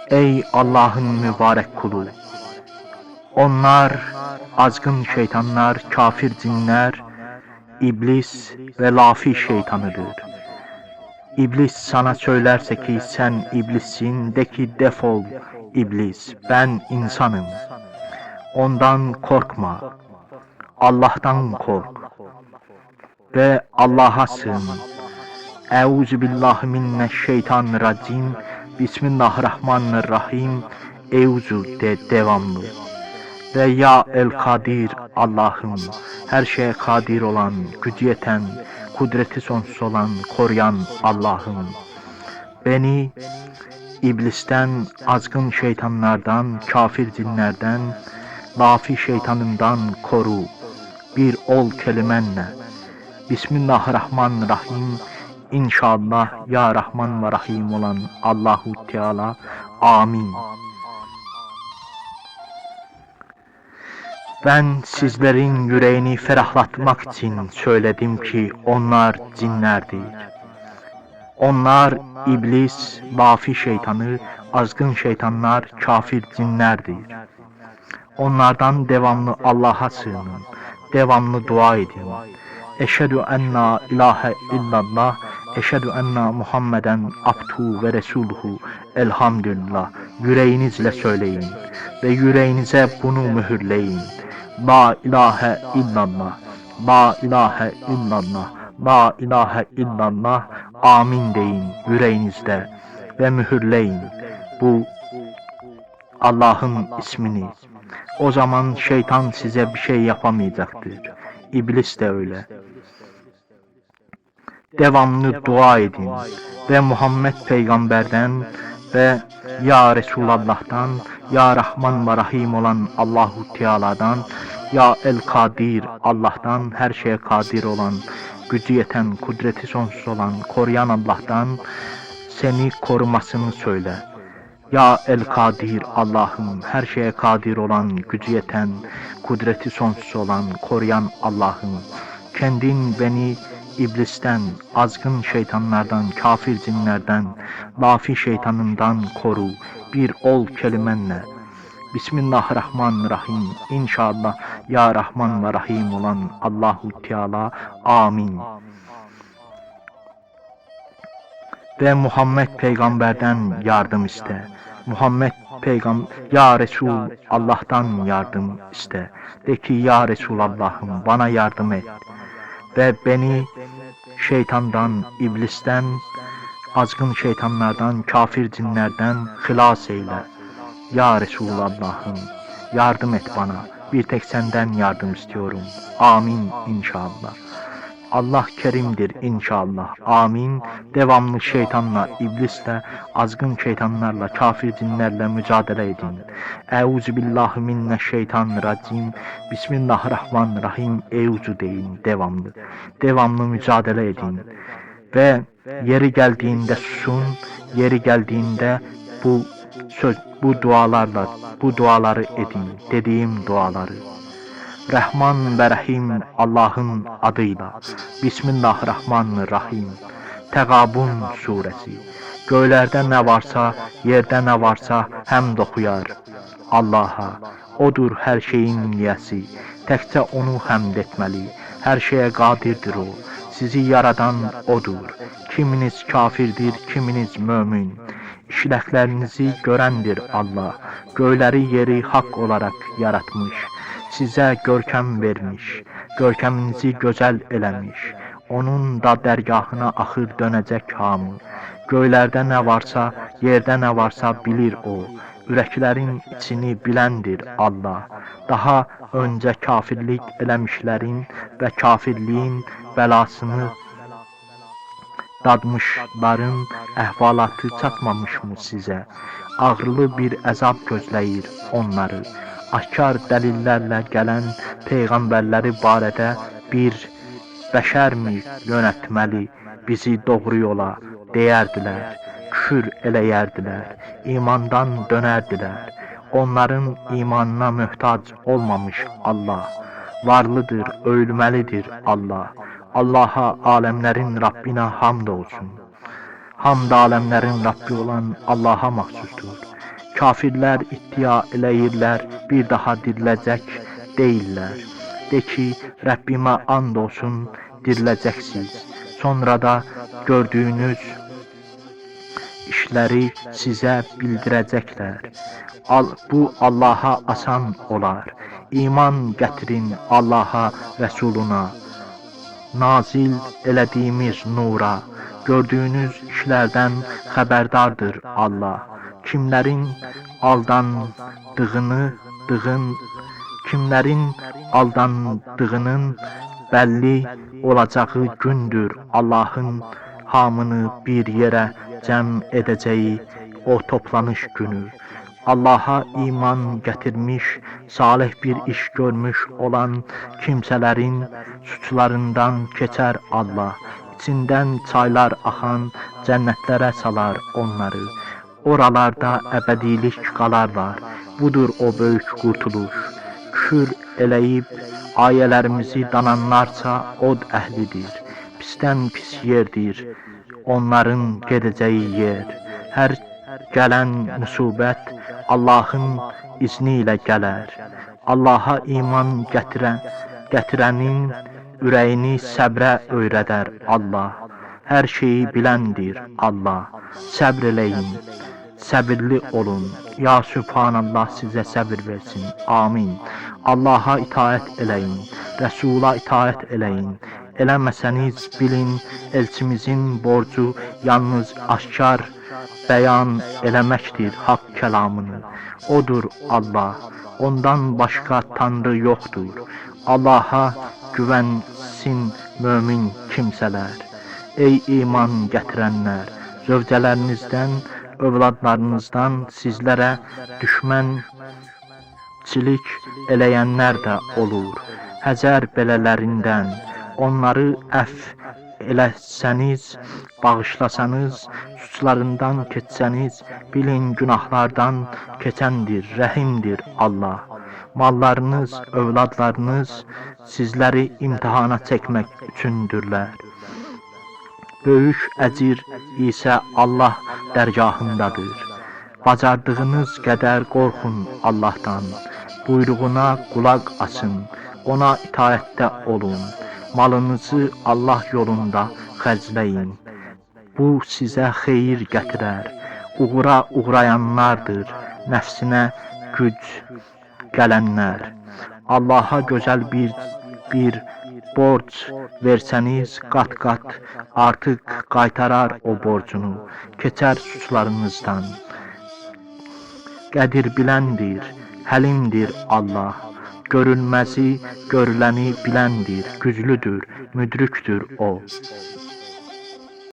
Ey Allah'ın mübarek kulu! Onlar, azgın şeytanlar, kafir cinler, iblis ve lafi şeytanıdır. İblis sana söylerse ki sen iblissin, de ki defol iblis, ben insanım. Ondan korkma, Allah'tan kork ve Allah'a sığın. Euzubillahimineşşeytanirracim. Bismillahirrahmanirrahim. Euzu de devamlı. Ve ya el kadir Allah'ım, her şeye kadir olan, gücü yeten, kudreti sonsuz olan, koruyan Allah'ım. Beni iblisten, azgın şeytanlardan, kafir cinlerden, lafi şeytanından koru. Bir ol kelimenle. Bismillahirrahmanirrahim. İnşallah ya Rahman ve Rahim olan Allahu Teala. Amin. Ben sizlerin yüreğini ferahlatmak için söyledim ki onlar cinlerdir. Onlar iblis, lafi şeytanı, azgın şeytanlar, kafir cinlerdir. Onlardan devamlı Allah'a sığının, devamlı dua edin. Eşhedü en la ilahe illallah, eşhedü enne Muhammeden abduhu ve resuluhu. Elhamdülillah. Yüreğinizle söyleyin ve yüreğinize bunu mühürleyin. La ilahe illallah, la ilahe illallah, la ilahe illallah. Amin deyin yüreğinizde ve mühürleyin bu Allah'ın ismini. O zaman şeytan size bir şey yapamayacaktır. İblis de öyle. Devamlı dua edin ve Muhammed Peygamber'den ve Ya Resulallah'tan, Ya Rahman ve Rahim olan Allahu Teala'dan, Ya El Kadir Allah'tan, her şeye kadir olan, gücü yeten, kudreti sonsuz olan, koruyan Allah'tan seni korumasını söyle. Ya El Kadir Allah'ım, her şeye kadir olan, gücü yeten, kudreti sonsuz olan, koruyan Allah'ım, kendin beni iblisten, azgın şeytanlardan, kafir cinlerden, lafi şeytanından koru, bir ol kelimenle. Bismillahirrahmanirrahim. İnşallah ya Rahman ve Rahim olan Allahu Teala. Amin. Ve Muhammed Peygamber'den yardım iste. Muhammed Peygamber, ya Resul Allah'tan yardım iste. De ki ya Resulallah'ım bana yardım et. Ve beni şeytandan, iblisten, azgın şeytanlardan, kafir cinlerden hılas eyle. Ya Resulallah'ım yardım et bana. Bir tek senden yardım istiyorum. Amin inşallah. Allah kerimdir inşallah. Amin. Devamlı şeytanla, iblisle, azgın şeytanlarla, kafir cinlerle mücadele edin. Euzubillahimineşşeytanirracim. Bismillahirrahmanirrahim. Euzu deyin devamlı. Devamlı mücadele edin. Ve yeri geldiğinde susun, yeri geldiğinde bu duaları edin. Dediğim duaları. Rahman ve Rahim Allah'ın adıyla. Bismillahirrahmanirrahim. Tegabun suresi. Göklerde ne varsa, yerde ne varsa hem dokuyar Allah'a. Odur her şeyin yiyesi. Təkcə onu həmd etməli. Her şeye qadirdir o. Sizi yaradan odur. Kiminiz kafirdir, kiminiz mümin. İşləklərinizi görəndir Allah. Göyləri yeri hak olarak yaratmış. Size görkem vermiş, görkeminizi güzel eləmiş. Onun da dergahına ahır dönecek hamı. Göylerde ne varsa, yerde ne varsa bilir o. Ürəklərin içini bilendir Allah. Daha önce kafirlik eləmişlərin ve kafirliğin belasını dadmışların əhvalatı çatmamış mı size? Ağrılı bir əzab gözləyir onları. Aşkar dəlillərlə gələn peyğəmbərləri barədə bir bəşərmi yönətməli bizi doğru yola deyərdilər, küfür eləyərdilər, imandan dönərdilər. Onların imanına möhtac olmamış Allah, varlıdır, ölməlidir Allah. Allah'a aləmlərin Rabbinə hamd olsun. Hamd aləmlərin Rabbi olan Allaha məxsusdur. Kafirlər iddia eləyirlər, bir daha diriləcək deyirlər. De ki, Rəbbimə and olsun, diriləcəksiniz. Sonra da gördüyünüz işləri sizə bildirəcəklər. Bu Allaha asan olar. İman gətirin Allaha, Rəsuluna, nazil elədiyimiz nura. Gördüyünüz işlərdən xəbərdardır Allah. Kimlərin aldandığının bəlli olacağı gündür. Allahın hamını bir yerə cəm edəcəyi o toplanış günü. Allaha iman gətirmiş, salih bir iş görmüş olan kimsələrin suçlarından keçər Allah. İçindən çaylar axan cənnətlərə salar onları. Oralarda əbədilik qalarlar. Budur o böyük qurtuluş. Küfür eləyib ayələrimizi dananlarsa od əhlidir. Pisdən pis yerdir onların gedəcəyi yer. Hər gələn müsibət Allahın izni ilə gələr. Allaha iman gətirənin ürəyini səbrə öyrədər Allah. Hər şeyi biləndir Allah. Səbr eləyin, səbirli olun. Ya Sübhanallah sizə səbir versin. Amin. Allaha itaət eləyin, Rəsula itaət eləyin. Eləməsəniz bilin, elçimizin borcu yalnız aşkar bəyan eləməkdir haqq kəlamını. Odur Allah, ondan başqa tanrı yoxdur. Allaha güvənsin mömin kimsələr. Ey iman gətirənlər, zövcələrinizdən, övladlarınızdan sizlərə düşmənçilik eləyənlər də olur. Həcər belələrindən onları əfv eləsəniz, bağışlasanız, suçlarından keçsəniz, bilin günahlardan keçəndir, rəhimdir Allah. Mallarınız, övladlarınız sizləri imtihana çəkmək üçündürlər. Böyük əcir isə Allah dərgahındadır. Bacardığınız qədər qorxun Allahdan. Buyruğuna qulaq asın, ona itaətdə olun. Malınızı Allah yolunda xərcləyin. Bu sizə xeyir gətirər. Uğura uğrayanlardır, nəfsinə güc gələnlər. Allaha gözəl bir borc versəniz qat-qat artıq qaytarar o borcunu, keçər suçlarınızdan. Qədir biləndir, həlimdir Allah. Görülməzi, görüləni biləndir, güclüdür, müdrikdir o.